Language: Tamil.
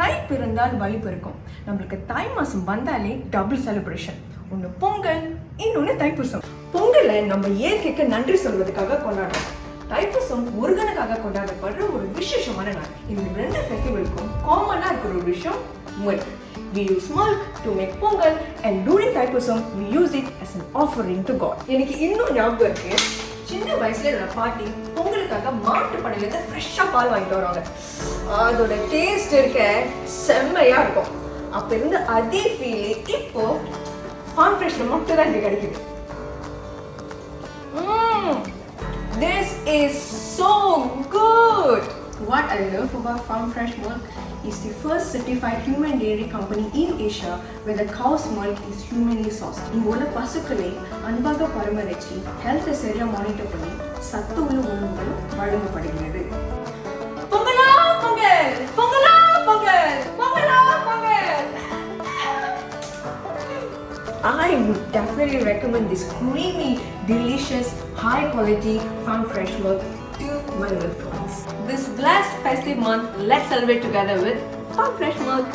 தை பிறந்தால் வழி பிறக்கும். நம்மளுக்கு தை மாதம் வந்தாலே டபுள் செலிப்ரேஷன். ஒன்று பொங்கல், இன்னொன்று தைப்பூசம். பொங்கலை நம்ம இயற்கைக்கு நன்றி சொல்வதற்காக கொண்டாடுறோம். தைப்பூசம் முருகனுக்காக கொண்டாடப்படுற ஒரு விசேஷமான நாள். இந்த ரெண்டு ஃபெஸ்டிவலுக்கும் காமனாக இருக்கிற ஒரு விஷயம் milk. We use milk to make pongal and during Thaipusam we use it as an offering to God. எனக்கு இன்னும் ஞாபகம் இருக்கு, சின்ன வயசுல என்னோட பாட்டி பொங்கலுக்காக மாட்டு பண்ணையிலேருந்து ஃப்ரெஷ்ஷாக பால் வாங்கிட்டு வருவாங்க. அதோட டேஸ்ட் இருக்க செம்மையா இருக்கும். அப்போ இருந்து அதே ஃபீல் இப்போ ஃபார்ம் ஃப்ரெஷ்ல மட்டும் தான் எனக்கு கிடைக்குது. This is so good. What I love about Farm Fresh Milk is the first certified human dairy company in Asia where the cow's milk is humanly sourced. இங்குள்ள பசுக்களை அன்பாக பராமரித்து ஹெல்த்தை சரியா மானிட்டர் பண்ணி சத்து உள்ள உணவுகள் வழங்கப்படுகிறது. பொங்கலா பொங்கல், பொங்கலா பொங்கல், பொங்கலா Pongal. I would definitely recommend this creamy, delicious, high quality farm fresh milk to my loved ones. This blessed festive month, let's celebrate together with farm fresh milk.